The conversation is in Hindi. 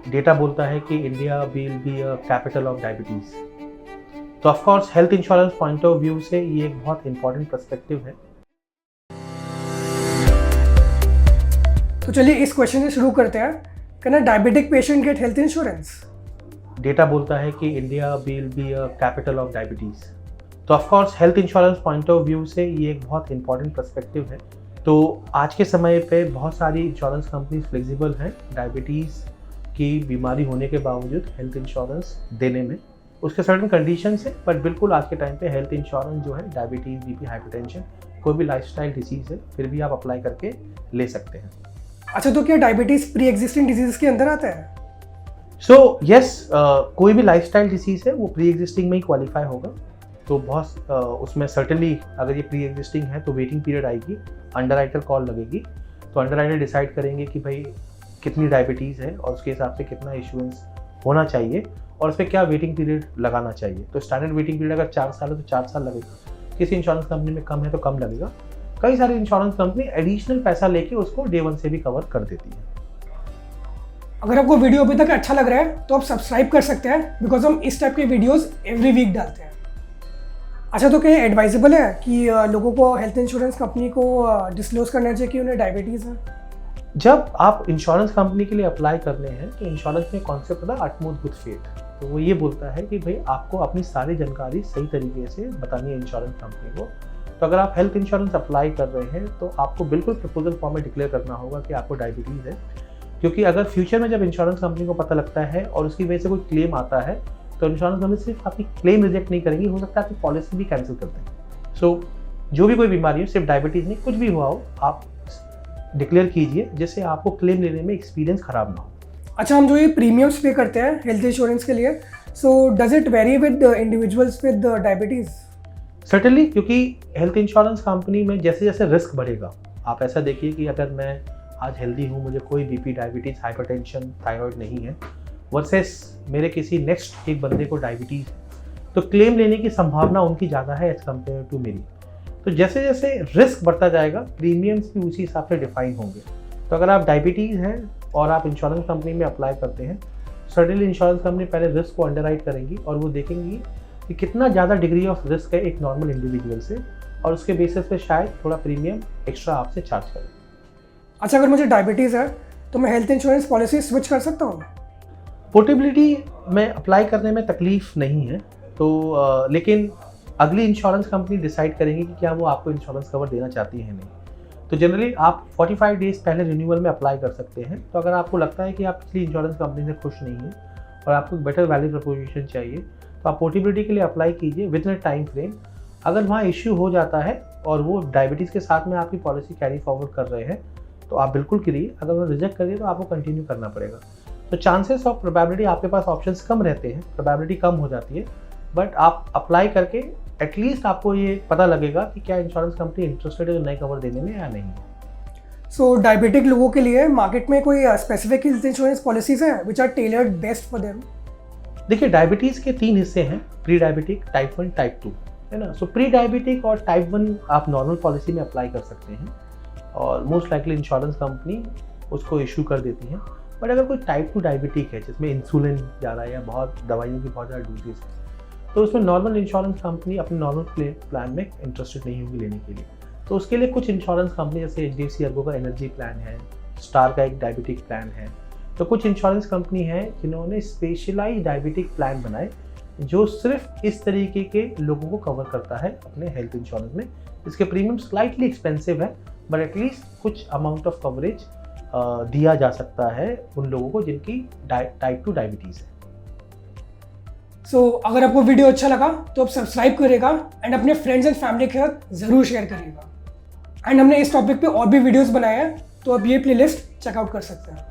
डेटा बोलता है कि India will be a capital of diabetes. तो of course health insurance point of view से ये एक बहुत इंपॉर्टेंट पर्सपेक्टिव है। तो चलिए इस क्वेश्चन से शुरू करते हैं। Can a diabetic patient get health insurance? Data बोलता है कि India will be a capital of diabetes. तो of course health insurance point of view से ये एक बहुत इंपॉर्टेंट पर्सपेक्टिव है। तो आज के समय पे बहुत सारी इंश्योरेंस कंपनीज फ्लेक्सिबल हैं डायबिटीज़ की बीमारी होने के बावजूद हेल्थ इंश्योरेंस देने में। उसके सर्टेन कंडीशंस है, बट बिल्कुल आज के टाइम पे हेल्थ इंश्योरेंस जो है डायबिटीज़, बीपी, हाइपरटेंशन, कोई भी लाइफस्टाइल डिसीज़ है फिर भी आप अप्लाई करके ले सकते हैं। अच्छा, तो क्या डायबिटीज़ प्री एग्जिस्टिंग डिजीज़ के अंदर आता है? सो यस, कोई भी लाइफस्टाइल डिसीज़ है वो प्री एग्जिस्टिंग में ही क्वालिफाई होगा। तो बहुत उसमें सर्टेनली अगर ये प्री एग्जिस्टिंग है तो वेटिंग पीरियड आएगी, अंडरराइटर कॉल लगेगी। तो अंडरराइटर डिसाइड करेंगे कि भाई कितनी डायबिटीज़ है और उसके हिसाब से कितना इशुएंस होना चाहिए और उस पर क्या वेटिंग पीरियड लगाना चाहिए। तो स्टैंडर्ड वेटिंग पीरियड अगर 4 साल है तो 4 साल लगेगा। किसी इंश्योरेंस कंपनी में कम है तो कम लगेगा। कई सारी इंश्योरेंस कंपनी एडिशनल पैसा लेके उसको डे 1 से भी कवर कर देती है। अगर आपको वीडियो अभी तक अच्छा लग रहा है तो आप सब्सक्राइब कर सकते हैं, बिकॉज हम इस टाइप के वीडियोस एवरी वीक डालते हैं। अच्छा, तो क्या एडवाइजेबल है कि लोगों को हेल्थ इंश्योरेंस कंपनी को डिस्क्लोज करना चाहिए कि उन्हें डायबिटीज़ है? जब आप इंश्योरेंस कंपनी के लिए अप्लाई कर रहे हैं तो इंश्योरेंस में कॉन्सेप्ट होता है अटमोस्ट गुड फेथ। तो वो ये बोलता है कि भाई आपको अपनी सारी जानकारी सही तरीके से बतानी है इंश्योरेंस कंपनी को। तो अगर आप हेल्थ इंश्योरेंस अप्लाई कर रहे हैं तो आपको बिल्कुल प्रपोजल फॉर्म में डिक्लेयर करना होगा कि आपको डायबिटीज़ है। क्योंकि अगर फ्यूचर में जब इंश्योरेंस कंपनी को पता लगता है और उसकी वजह से कोई क्लेम आता है तो इंश्योरेंस कंपनी सिर्फ आपकी क्लेम रिजेक्ट नहीं करेंगी, हो सकता है आपकी पॉलिसी भी कैंसिल कर दें। सो जो भी कोई बीमारी हो, सिर्फ डायबिटीज़ नहीं, कुछ भी हुआ हो, आप डिक्लेयर कीजिए जिससे आपको क्लेम लेने में एक्सपीरियंस खराब ना हो। अच्छा, हम जो ये प्रीमियम्स पे करते हैं हेल्थ इंश्योरेंस के लिए, so does it very with individuals with diabetes? Certainly, क्योंकि हेल्थ इंश्योरेंस कंपनी में जैसे जैसे रिस्क बढ़ेगा, आप ऐसा देखिए कि अगर मैं आज हेल्दी हूँ, मुझे कोई बीपी, डायबिटीज़, हाइपरटेंशन, थायराइड नहीं है, वर्सेस मेरे किसी नेक्स्ट एक बंदे को डायबिटीज़ है, तो क्लेम लेने की संभावना उनकी ज़्यादा है एज कम्पेयर टू मेरी। तो जैसे जैसे रिस्क बढ़ता जाएगा प्रीमियम्स भी उसी हिसाब से डिफाइन होंगे। तो अगर आप डायबिटीज़ हैं और आप इंश्योरेंस कंपनी में अप्लाई करते हैं, सर्टेनली इंश्योरेंस कंपनी पहले रिस्क को अंडरराइट करेंगी और वो देखेंगी कि कितना ज़्यादा डिग्री ऑफ रिस्क है एक नॉर्मल इंडिविजुअल से, और उसके बेसिस पे शायद थोड़ा प्रीमियम एक्स्ट्रा आपसे चार्ज करें। अच्छा, अगर मुझे डायबिटीज़ है तो मैं हेल्थ इंश्योरेंस पॉलिसी स्विच कर सकता हूँ? पोर्टेबिलिटी में अप्लाई करने में तकलीफ नहीं है, तो लेकिन अगली इंश्योरेंस कंपनी डिसाइड करेंगी कि क्या वो आपको इंश्योरेंस कवर देना चाहती है नहीं। तो जनरली आप 45 डेज़ पहले रिन्यूअल में अप्लाई कर सकते हैं। तो अगर आपको लगता है कि आप पिछली इंश्योरेंस कंपनी से खुश नहीं हैं और आपको बेटर वैल्यू प्रपोजिशन चाहिए तो आप पोर्टेबिलिटी के लिए अप्लाई कीजिए विद इन टाइम फ्रेम। अगर वहाँ इश्यू हो जाता है और वो डायबिटीज़ के साथ में आपकी पॉलिसी कैरी फॉरवर्ड कर रहे हैं तो आप बिल्कुल करिए। अगर वो रिजेक्ट करिए तो आपको कंटिन्यू करना पड़ेगा। तो चांसेस ऑफ प्रोबेबिलिटी, आपके पास ऑप्शंस कम रहते हैं, प्रोबेबिलिटी कम हो जाती है, बट आप अप्लाई करके एटलीस्ट आपको ये पता लगेगा कि क्या इंश्योरेंस कंपनी इंटरेस्टेड है नए कवर देने में या नहीं है। सो डायबिटिक लोगों के लिए मार्केट में कोई स्पेसिफिक हेल्थ इंश्योरेंस पॉलिसीज हैं which are tailored best for them? देखिए, डायबिटीज़ के 3 हिस्से हैं, प्री डायबिटिक, टाइप 1, टाइप 2, है ना। सो प्री डायबिटिक और टाइप 1 आप नॉर्मल पॉलिसी में अप्लाई कर सकते हैं और मोस्ट लाइकली इंश्योरेंस कंपनी उसको इशू कर देती है। बट अगर कोई टाइप 2 डायबिटिक है जिसमें इंसुलिन ज़्यादा है या बहुत दवाइयों की बहुत ज़्यादा ड्यूटीज है, तो उसमें नॉर्मल इंश्योरेंस कंपनी अपने नॉर्मल प्लान में इंटरेस्टेड नहीं होगी लेने के लिए। तो उसके लिए कुछ इंश्योरेंस कंपनी जैसे HDFC अर्गो का एनर्जी प्लान है, स्टार का एक डायबिटिक प्लान है। तो कुछ इंश्योरेंस कंपनी है जिन्होंने स्पेशलाइज्ड डायबिटिक प्लान बनाए जो सिर्फ इस तरीके के लोगों को कवर करता है अपने हेल्थ इंश्योरेंस में। इसके प्रीमियम स्लाइटली एक्सपेंसिव है, बट एटलीस्ट कुछ अमाउंट ऑफ कवरेज दिया जा सकता है उन लोगों को जिनकी टाइप 2 डायबिटीज़ है। सो अगर आपको वीडियो अच्छा लगा तो आप सब्सक्राइब करिएगा एंड अपने फ्रेंड्स एंड फैमिली के साथ ज़रूर शेयर करिएगा। एंड हमने इस टॉपिक पे और भी वीडियोस बनाए हैं, तो आप ये प्लेलिस्ट चेकआउट कर सकते हैं।